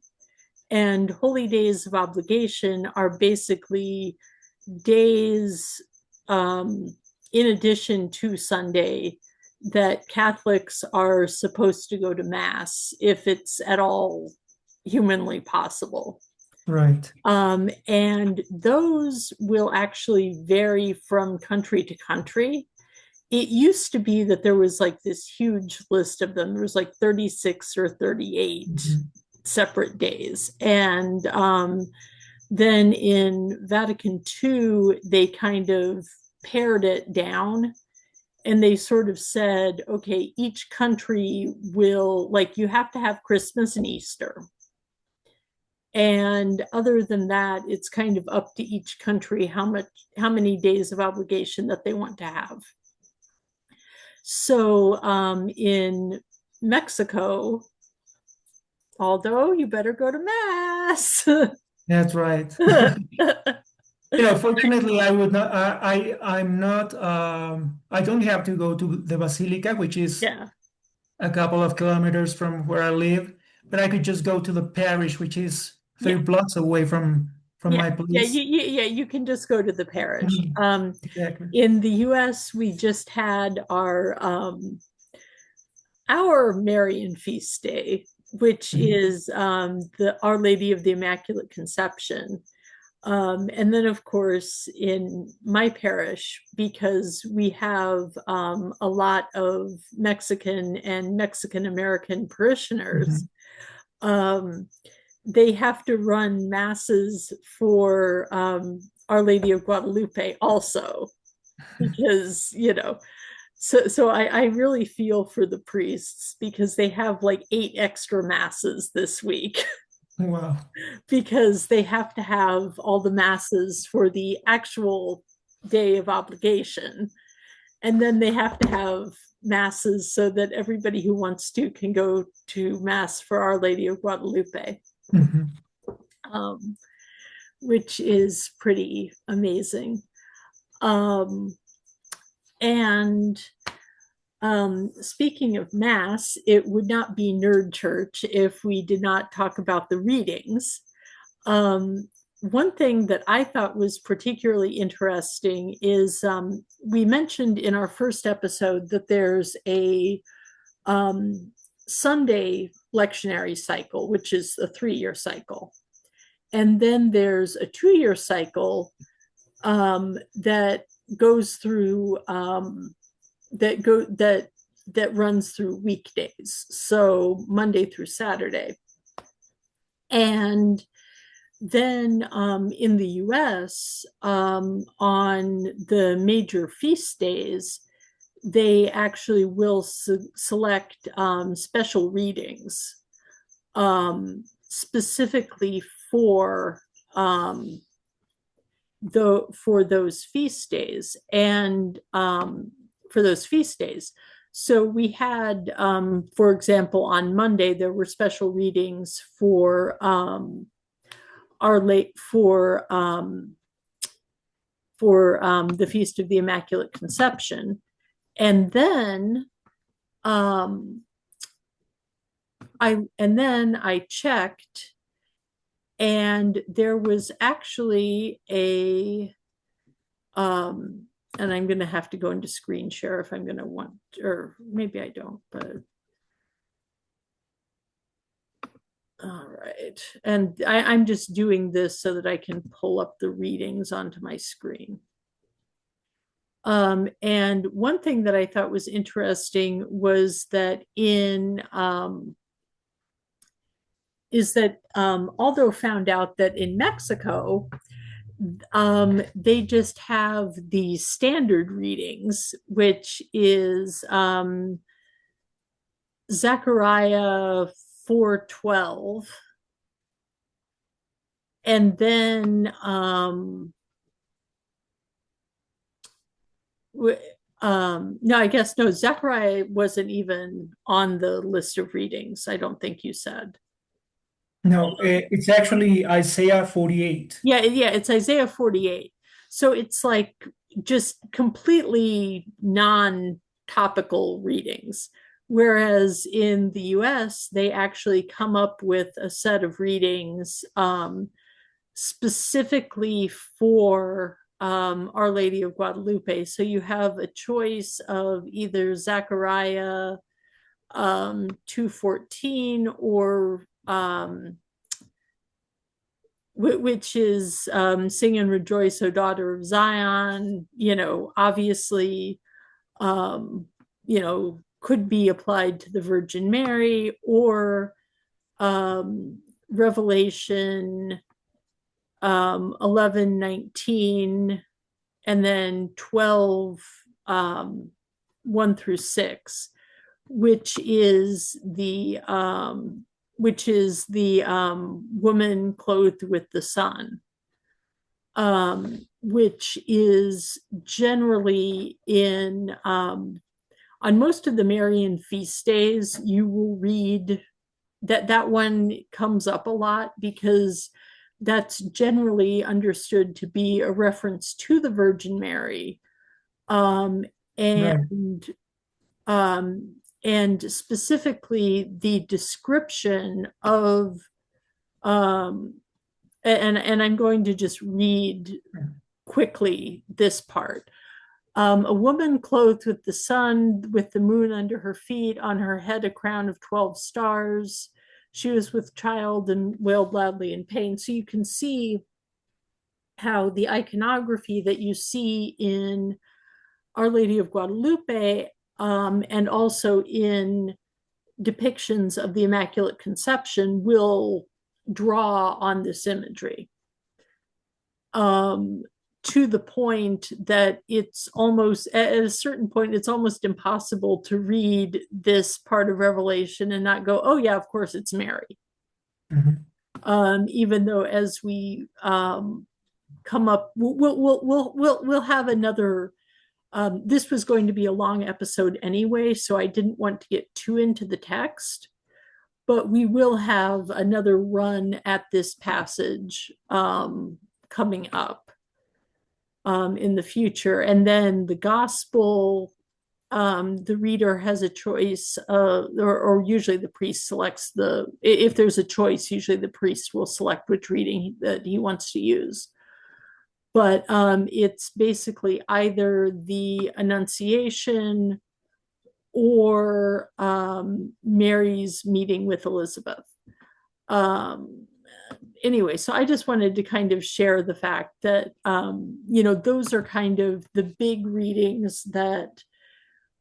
And holy days of obligation are basically days in addition to Sunday that Catholics are supposed to go to Mass if it's at all humanly possible. Right. And those will actually vary from country to country. It used to be that there was like this huge list of them. There was like 36 or 38 Mhm. separate days. And then in Vatican II, they kind of pared it down and they sort of said, okay, each country will, like, you have to have Christmas and Easter. And other than that, it's kind of up to each country how many days of obligation that they want to have. So in Mexico, Aldo, you better go to Mass. That's right. Fortunately, I would not. I'm not. I don't have to go to the Basilica, which is Yeah, a couple of kilometers from where I live, but I could just go to the parish, which is yeah, 30 blocks away from yeah, my yeah. place. You can just go to the parish. Mhm. Exactly. In the U.S., we just had our Marian feast day, which Mhm. is the Our Lady of the Immaculate Conception. And then, of course, in my parish, because we have a lot of Mexican and Mexican American parishioners, Mhm. um, they have to run masses for Our Lady of Guadalupe also, because, so I really feel for the priests because they have like 8 extra masses this week Wow. because they have to have all the masses for the actual day of obligation. And then they have to have masses so that everybody who wants to can go to Mass for Our Lady of Guadalupe, Mhm. um, which is pretty amazing. Um, and Speaking of Mass, it would not be Nerd Church if we did not talk about the readings. One thing that I thought was particularly interesting is we mentioned in our first episode that there's a um, Sunday lectionary cycle, which is a 3-year cycle. And then there's a 2-year cycle that goes through that go that that runs through weekdays, so Monday through Saturday. And then in the US, on the major feast days, they actually will select special readings specifically for for those feast days and for those feast days. So we had, for example, on Monday there were special readings for our late for the Feast of the Immaculate Conception, and then I checked, and there was actually a and I'm going to have to go into screen share if I'm going to want, or maybe I don't, but all right. And I'm just doing this so that I can pull up the readings onto my screen. And one thing that I thought was interesting was that Aldo found out that in Mexico, they just have the standard readings, which is Zechariah 4:12, and then no, I guess no, Zechariah wasn't even on the list of readings. I don't think you said. No, it's actually Isaiah 48. Yeah, it's Isaiah 48. So it's like just completely non-topical readings. Whereas in the US, they actually come up with a set of readings specifically for Our Lady of Guadalupe. So you have a choice of either Zechariah 2:14 or which is Sing and Rejoice, O Daughter of Zion, obviously, could be applied to the Virgin Mary, or Revelation 11:19, and then 12, 1 through 6, which is the woman clothed with the sun, which is generally on most of the Marian feast days, you will read that one comes up a lot because that's generally understood to be a reference to the Virgin Mary, um, Right. and and specifically the description of and I'm going to just read quickly this part. A woman clothed with the sun, with the moon under her feet, on her head a crown of 12 stars. She was with child and wailed loudly in pain. So you can see how the iconography that you see in Our Lady of Guadalupe, and also in depictions of the Immaculate Conception, will draw on this imagery. To the point that it's almost, at a certain point, it's almost impossible to read this part of Revelation and not go, oh yeah, of course it's Mary. Even though as we come up, we'll have another. This was going to be a long episode anyway, so I didn't want to get too into the text, but we will have another run at this passage coming up in the future. And then the gospel, the reader has a choice, or usually the priest selects if there's a choice, usually the priest will select which reading that he wants to use. But it's basically either the Annunciation or Mary's meeting with Elizabeth. anyway, so I just wanted to kind of share the fact that, you know, those are kind of the big readings that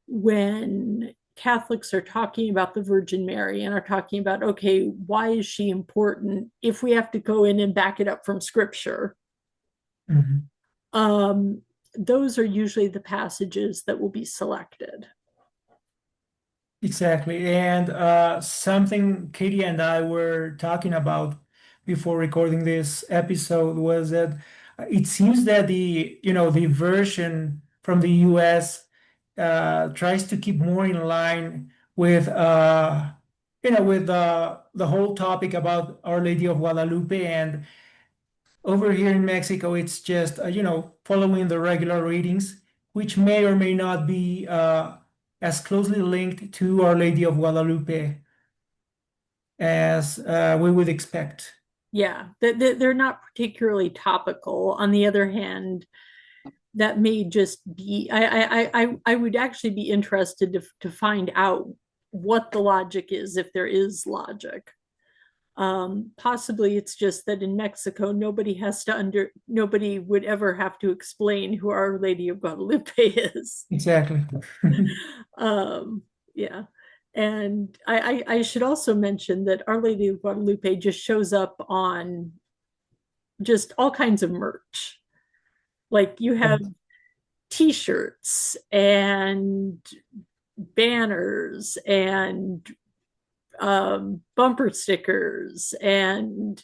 when Catholics are talking about the Virgin Mary and are talking about, okay, why is she important? If we have to go in and back it up from scripture, Mhm. um, those are usually the passages that will be selected. Exactly. And something Katie and I were talking about before recording this episode was that it seems that the version from the US tries to keep more in line with, with the whole topic about Our Lady of Guadalupe. And over here in Mexico, it's just, following the regular readings, which may or may not be as closely linked to Our Lady of Guadalupe as we would expect. Yeah, they're not particularly topical. On the other hand, that may just be, I would actually be interested to find out what the logic is, if there is logic. Possibly it's just that in Mexico, nobody would ever have to explain who Our Lady of Guadalupe is. Exactly. Um, yeah. And I should also mention that Our Lady of Guadalupe just shows up on just all kinds of merch. Like you have t-shirts and banners and bumper stickers and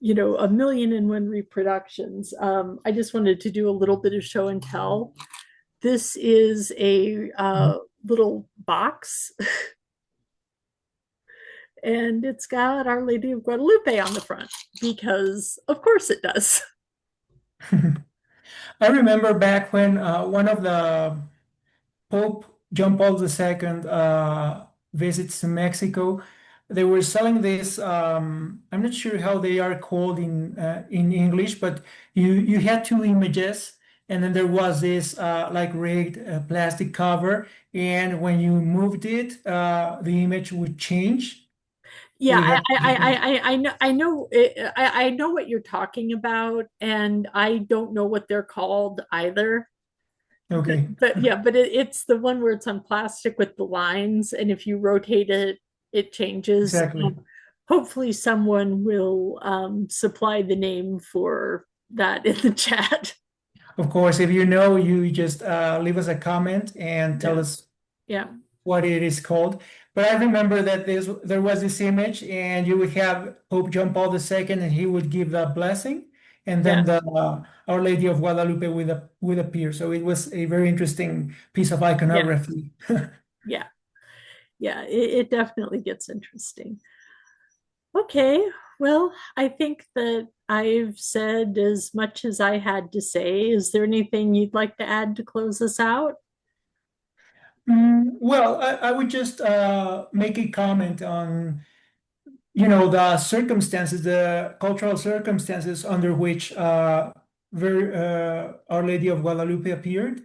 a million and one reproductions. I just wanted to do a little bit of show and tell. This is a little box and it's got Our Lady of Guadalupe on the front because of course it does. I remember back when one of the Pope John Paul II visits to Mexico. They were selling this. I'm not sure how they are called in English, but you had two images, and then there was this like rigged plastic cover, and when you moved it, the image would change. So Yeah, it had different. I know what you're talking about, and I don't know what they're called either. Okay, But yeah, but it's the one where it's on plastic with the lines, and if you rotate it, it changes. exactly. Hopefully, someone will supply the name for that in the chat. Of course, if you know, you just leave us a comment and tell Yeah, us yeah, what it is called. But I remember that there was this image, and you would have Pope John Paul II, and he would give the blessing, and then yeah, the Our Lady of Guadalupe would appear. So it was a very interesting piece of yeah, iconography. yeah, yeah. It definitely gets interesting. Okay, well, I think that I've said as much as I had to say. Is there anything you'd like to add to close us out? Well, I would just make a comment on, the circumstances, the cultural circumstances under which Our Lady of Guadalupe appeared,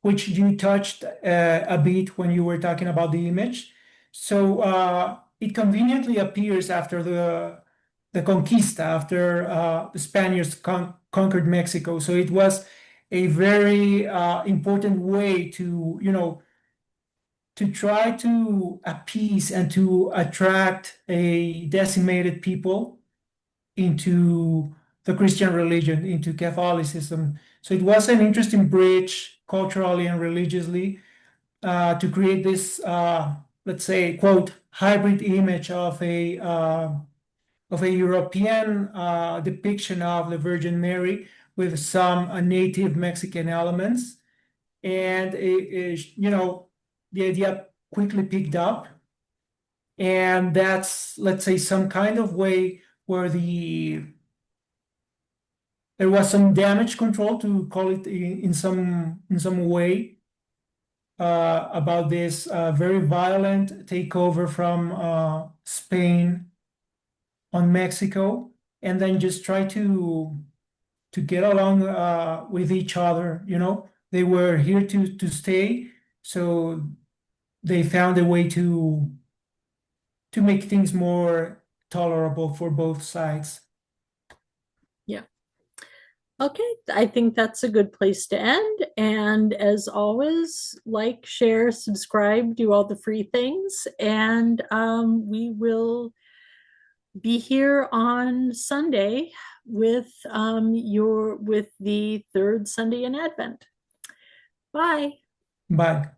which you touched a bit when you were talking about the image. So it conveniently appears after the conquista, after the Spaniards conquered Mexico. So it was a very important way to try to appease and to attract a decimated people into the Christian religion, into Catholicism. So it was an interesting bridge culturally and religiously to create this, let's say, quote, hybrid image of a European depiction of the Virgin Mary with some native Mexican elements. And the idea quickly picked up. And that's, let's say, some kind of way where there was some damage control, to call it in some way, about this very violent takeover from Spain on Mexico, and then just try to get along with each other. They were here to stay, so they found a way to make things more tolerable for both sides. Okay, I think that's a good place to end. And as always, like, share, subscribe, do all the free things. And we will be here on Sunday with the third Sunday in Advent. Bye. Bye.